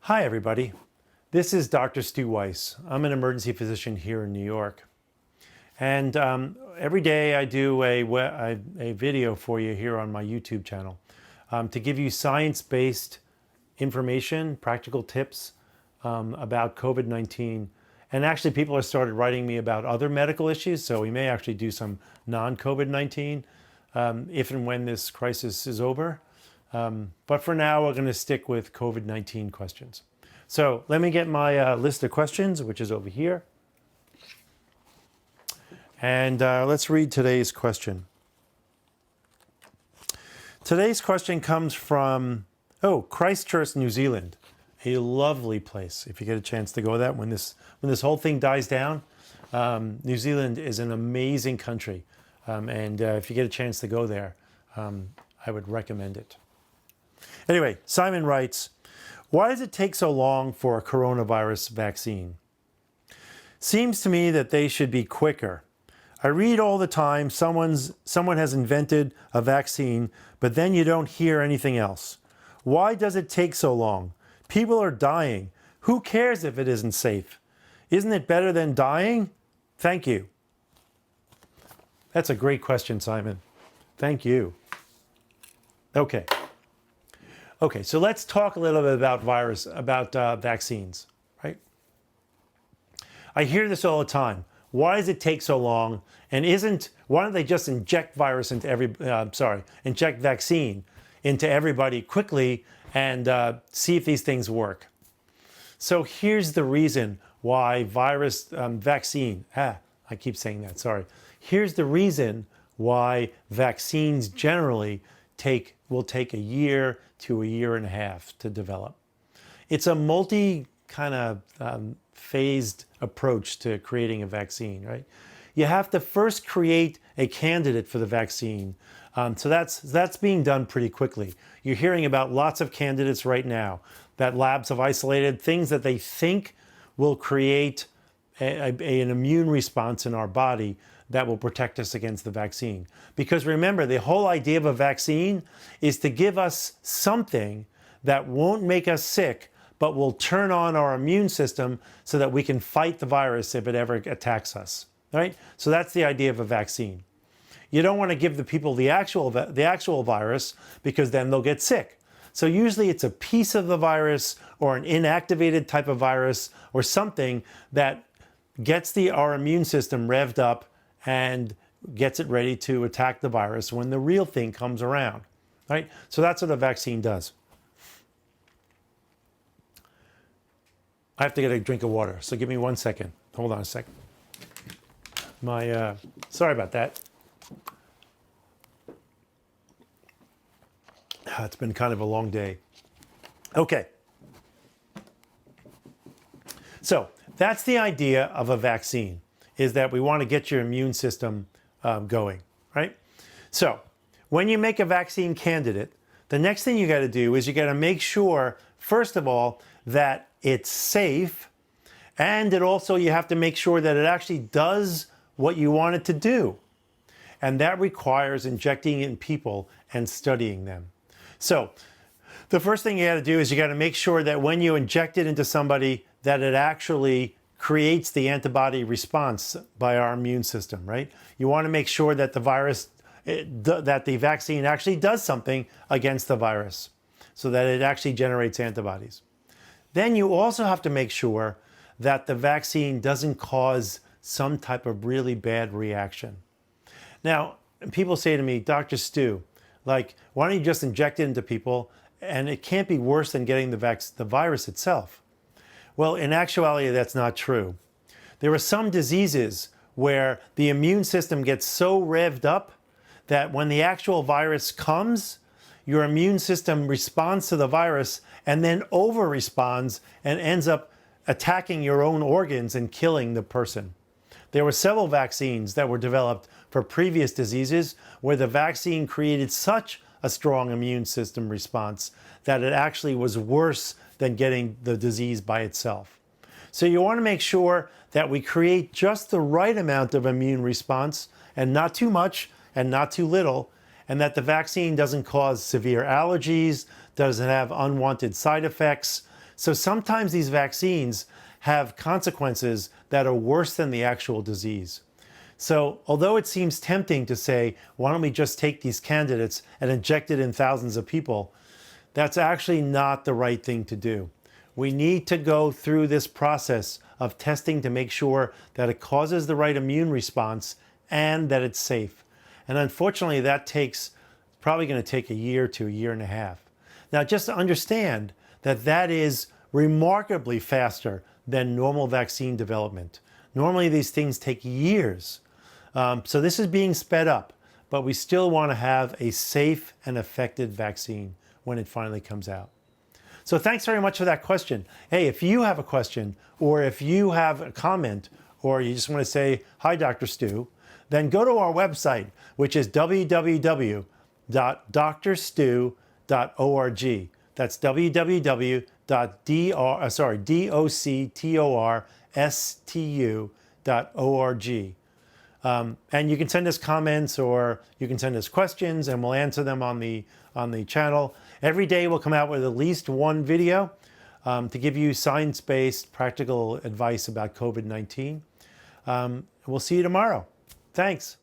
Hi, everybody. This is Dr. Stu Weiss. I'm an emergency physician here in New York. And every day I do a video for you here on my YouTube channel to give you science-based information, practical tips about COVID-19. And actually, people have started writing me about other medical issues, so we may actually do some non-COVID-19 if and when this crisis is over. But for now, we're going to stick with COVID-19 questions. So let me get my list of questions, which is over here. And let's read today's question. Today's question comes from, Christchurch, New Zealand. A lovely place. If you get a chance to go there, when this whole thing dies down, New Zealand is an amazing country. And if you get a chance to go there, I would recommend it. Anyway, Simon writes, why does it take so long for a coronavirus vaccine? Seems to me that they should be quicker. I read all the time someone has invented a vaccine, but then you don't hear anything else. Why does it take so long? People are dying. Who cares if it isn't safe? Isn't it better than dying? Thank you. That's a great question, Simon. Thank you. Okay, so let's talk a little bit about vaccines, right? I hear this all the time. Why does it take so long? And why don't they just inject vaccine into everybody quickly and see if these things work? So here's the reason why I keep saying that, sorry. Here's the reason why vaccines generally will take a year to a year and a half to develop. It's a phased approach to creating a vaccine, right? You have to first create a candidate for the vaccine. So that's being done pretty quickly. You're hearing about lots of candidates right now that labs have isolated, things that they think will create an immune response in our body that will protect us against the vaccine. Because remember, the whole idea of a vaccine is to give us something that won't make us sick, but will turn on our immune system so that we can fight the virus if it ever attacks us, right? So that's the idea of a vaccine. You don't want to give the people the actual virus because then they'll get sick. So usually it's a piece of the virus or an inactivated type of virus or something that gets our immune system revved up and gets it ready to attack the virus when the real thing comes around, right? So that's what a vaccine does. I have to get a drink of water, so give me 1 second. Hold on a second. Sorry about that. It's been kind of a long day. Okay. So that's the idea of a vaccine, is that we want to get your immune system going, right? So when you make a vaccine candidate, the next thing you got to do is you got to make sure, first of all, that it's safe, and you have to make sure that it actually does what you want it to do. And that requires injecting it in people and studying them. So the first thing you got to do is you got to make sure that when you inject it into somebody, that it actually creates the antibody response by our immune system, right? You want to make sure that the vaccine actually does something against the virus so that it actually generates antibodies. Then you also have to make sure that the vaccine doesn't cause some type of really bad reaction. Now, people say to me, Dr. Stu, why don't you just inject it into people and it can't be worse than getting the virus itself? Well, in actuality, that's not true. There are some diseases where the immune system gets so revved up that when the actual virus comes, your immune system responds to the virus and then over-responds and ends up attacking your own organs and killing the person. There were several vaccines that were developed for previous diseases where the vaccine created such a strong immune system response that it actually was worse than getting the disease by itself. So you want to make sure that we create just the right amount of immune response and not too much and not too little, and that the vaccine doesn't cause severe allergies, doesn't have unwanted side effects, So sometimes these vaccines have consequences that are worse than the actual disease. So although it seems tempting to say, why don't we just take these candidates and inject it in thousands of people, that's actually not the right thing to do. We need to go through this process of testing to make sure that it causes the right immune response and that it's safe. And unfortunately, that takes probably going to take a year to a year and a half. Now, just to understand that that is remarkably faster than normal vaccine development. Normally, these things take years. So this is being sped up, but we still want to have a safe and effective vaccine when it finally comes out. So thanks very much for that question. Hey, if you have a question, or if you have a comment, or you just want to say, hi, Dr. Stu, then go to our website, which is www.drstu.org. That's www.doctorstu.org. And you can send us comments, or you can send us questions, and we'll answer them on the channel. Every day we'll come out with at least one video to give you science-based practical advice about COVID-19. We'll see you tomorrow. Thanks.